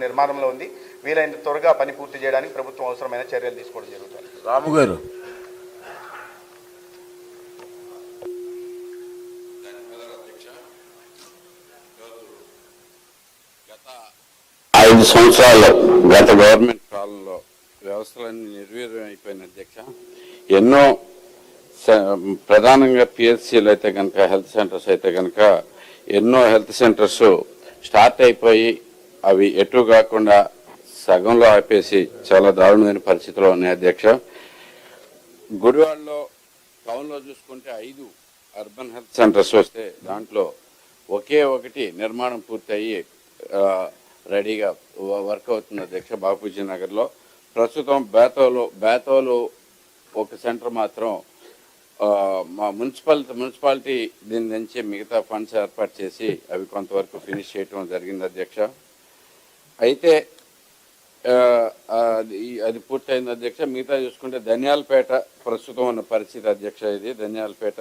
నిర్మాణంలో ఉంది. వీలైనంత త్వరగా పని పూర్తి చేయడానికి ప్రభుత్వం అవసరమైన చర్యలు తీసుకోవడం జరుగుతుంది. రాము గారు ఐదు సంవత్సరాలు గత గవర్నమెంట్ కాలంలో వ్యవస్థలన్నీ నిర్వీర్యం అయిపోయిన అధ్యక్ష. ఎన్నో ప్రధానంగా పిహెచ్సిలు అయితే కనుక, హెల్త్ సెంటర్స్ అయితే కనుక ఎన్నో హెల్త్ సెంటర్స్ స్టార్ట్ అయిపోయి అవి ఎటు కాకుండా సగంలో ఆపేసి చాలా దారుణమైన పరిస్థితిలో ఉన్నాయి అధ్యక్ష. గుడివాడలో టౌన్లో చూసుకుంటే 5 అర్బన్ హెల్త్ సెంటర్స్ వస్తే దాంట్లో ఒకే ఒకటి నిర్మాణం పూర్తయి రెడీగా వర్క్ అవుతుంది అధ్యక్ష, బాపూజీ నగర్లో. ప్రస్తుతం బేతోలు ఒక సెంటర్ మాత్రం మా మున్సిపాలిటీ దీని నుంచి మిగతా ఫండ్స్ ఏర్పాటు చేసి అవి కొంతవరకు ఫినిష్ చేయటం జరిగింది అధ్యక్ష. అయితే అది పూర్తయింది అధ్యక్ష. మిగతా చూసుకుంటే ధనియాలపేట ప్రస్తుతం ఉన్న పరిస్థితి అధ్యక్ష. ఇది ధనియాలపేట,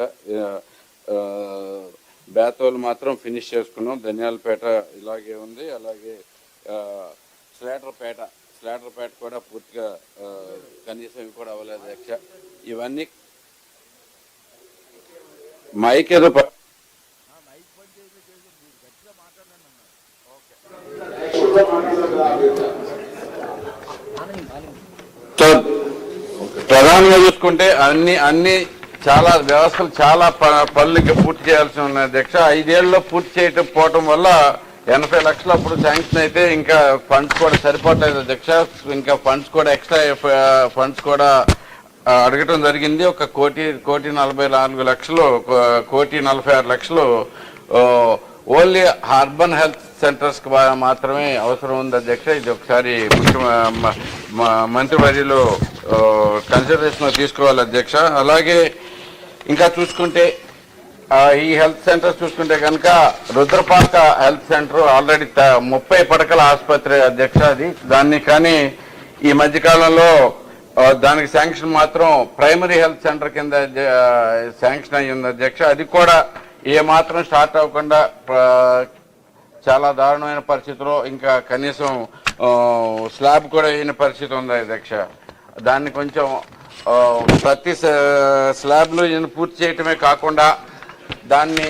బేతోలు మాత్రం ఫినిష్ చేసుకున్నాం. ధనియాలపేట ఇలాగే ఉంది. అలాగే స్లాటర్పేట కూడా పూర్తిగా కనీసం ఇవి కూడా అవ్వలేదు అధ్యక్ష. ఇవన్నీ మైక్ ఏదో ప్రధానంగా చూసుకుంటే అన్ని చాలా వ్యవస్థలు చాలా పనులకి పూర్తి చేయాల్సి ఉన్నాయి అధ్యక్ష. 5 ఏళ్లలో పూర్తి చేయటం పోవటం వల్ల 80 లక్షలు అప్పుడు శాంక్షన్ అయితే ఇంకా ఫండ్స్ కూడా సరిపోవట్లేదు అధ్యక్ష. ఇంకా ఫండ్స్ కూడా ఎక్స్ట్రా ఫండ్స్ కూడా అడగటం జరిగింది. 1,44,00,000 1,46,00,000 ఓన్లీ అర్బన్ హెల్త్ సెంటర్స్ మాత్రమే అవసరం ఉంది అధ్యక్ష. ఇది ఒకసారి మంత్రివర్యులు కన్సిడరేషన్ తీసుకోవాలి అధ్యక్ష. అలాగే ఇంకా చూసుకుంటే ఈ హెల్త్ సెంటర్స్ చూసుకుంటే కనుక రుద్రపాక హెల్త్ సెంటర్ ఆల్రెడీ 30 పడకల ఆసుపత్రి అధ్యక్ష. దాన్ని కానీ ఈ మధ్యకాలంలో దానికి శాంక్షన్ మాత్రం ప్రైమరీ హెల్త్ సెంటర్ కింద శాంక్షన్ అయ్యి ఉంది అధ్యక్ష. అది కూడా ఏ మాత్రం స్టార్ట్ అవ్వకుండా చాలా దారుణమైన పరిస్థితిలో, ఇంకా కనీసం స్లాబ్ కూడా వేయని పరిస్థితి ఉంది అధ్యక్ష. దాన్ని కొంచెం ప్రతి స్లాబ్లు పూర్తి చేయటమే కాకుండా దాన్ని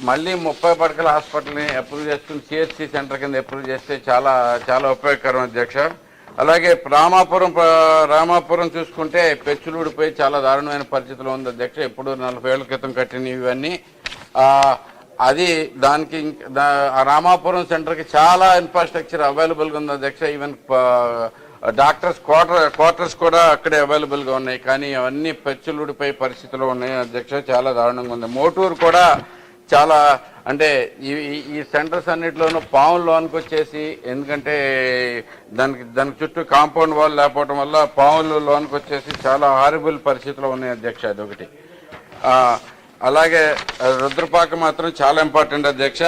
మళ్ళీ 30 పడకల హాస్పిటల్ని అప్రూవ్ చేసుకుని సిహెచ్సి సెంటర్ కింద అప్రూవ్ చేస్తే చాలా చాలా ఉపయోగకరం అధ్యక్ష. అలాగే రామాపురం చూసుకుంటే పెచ్చులుడిపోయి చాలా దారుణమైన పరిస్థితిలో ఉంది అధ్యక్ష. ఎప్పుడు 40 ఏళ్ల క్రితం కట్టిన ఇవన్నీ అది దానికి రామాపురం సెంటర్కి చాలా ఇన్ఫ్రాస్ట్రక్చర్ అవైలబుల్గా ఉంది అధ్యక్ష. ఈవెన్ డాక్టర్స్ క్వార్టర్స్ కూడా అక్కడే అవైలబుల్గా ఉన్నాయి. కానీ అవన్నీ పెచ్చులుడిపోయే పరిస్థితిలో ఉన్నాయి అధ్యక్ష. చాలా దారుణంగా ఉంది. మోటూరు కూడా చాలా అంటే ఈ సెంటర్స్ అన్నింటిలోనూ పాములు లోనికి వచ్చేసి, ఎందుకంటే దానికి చుట్టూ కాంపౌండ్ వాల్ లేకపోవడం వల్ల పాములు లోనికి వచ్చేసి చాలా హారిబుల్ పరిస్థితిలో ఉన్నాయి అధ్యక్ష. అదొకటి. అలాగే రుద్రపాక మాత్రం చాలా ఇంపార్టెంట్ అధ్యక్ష.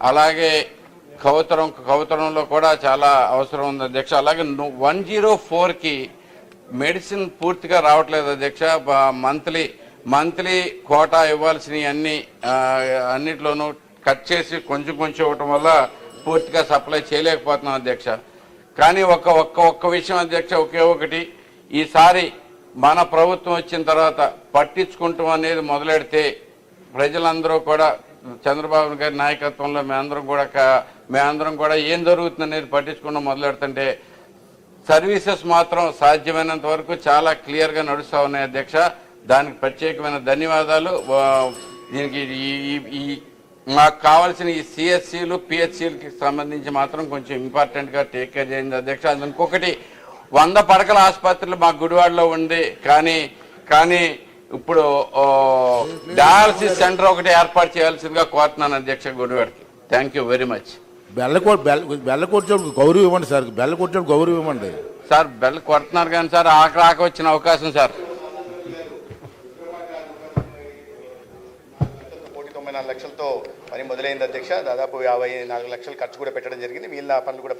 అలాగే కౌతరంలో కూడా చాలా అవసరం ఉంది అధ్యక్ష. అలాగే 104కి మెడిసిన్ పూర్తిగా రావట్లేదు అధ్యక్ష. మంత్లీ కోటా ఇవ్వాల్సినవి అన్నిట్లోనూ కట్ చేసి కొంచెం ఇవ్వటం వల్ల పూర్తిగా సప్లై చేయలేకపోతున్నాం అధ్యక్ష. కానీ ఒక్క విషయం అధ్యక్ష, ఒకే ఒకటి, ఈసారి మన ప్రభుత్వం వచ్చిన తర్వాత పట్టించుకుంటాం అనేది మొదలెడితే ప్రజలందరూ కూడా చంద్రబాబు గారి నాయకత్వంలో మేమందరం కూడా ఏం జరుగుతుంది అనేది పట్టించుకోవడం మొదలెడుతుంటే సర్వీసెస్ మాత్రం సాధ్యమైనంత వరకు చాలా క్లియర్గా నడుస్తూ ఉన్నాయి అధ్యక్ష. దానికి ప్రత్యేకమైన ధన్యవాదాలు. దీనికి మాకు కావాల్సిన ఈ సిఎస్సీలు పిహెచ్సిలకి సంబంధించి మాత్రం కొంచెం ఇంపార్టెంట్గా టేక్ కేర్ చేయండి అధ్యక్ష. ఇంకొకటి 100 పడకల ఆసుపత్రులు మా గుడివాడలో ఉంది. కానీ ఇప్పుడు డయాలసిస్ సెంటర్ ఒకటి ఏర్పాటు చేయాల్సిందిగా కోరుతున్నాను అధ్యక్ష గుడివాడకి. Thank you very much. బెల్లకొట్టేప్పుడు గౌరవం ఇవ్వండి సార్. బెల్లకొట్టేప్పుడు గౌరవం ఇవ్వండి సార్. బెల్ల కొడుతున్నారు కానీ సార్ ఆక వచ్చిన అవకాశం సార్. 1,94,00,000తో పని మొదలైంది అధ్యక్ష. దాదాపు 54 లక్షలు ఖర్చు కూడా పెట్టడం జరిగింది. మిగిలిన పనులు కూడా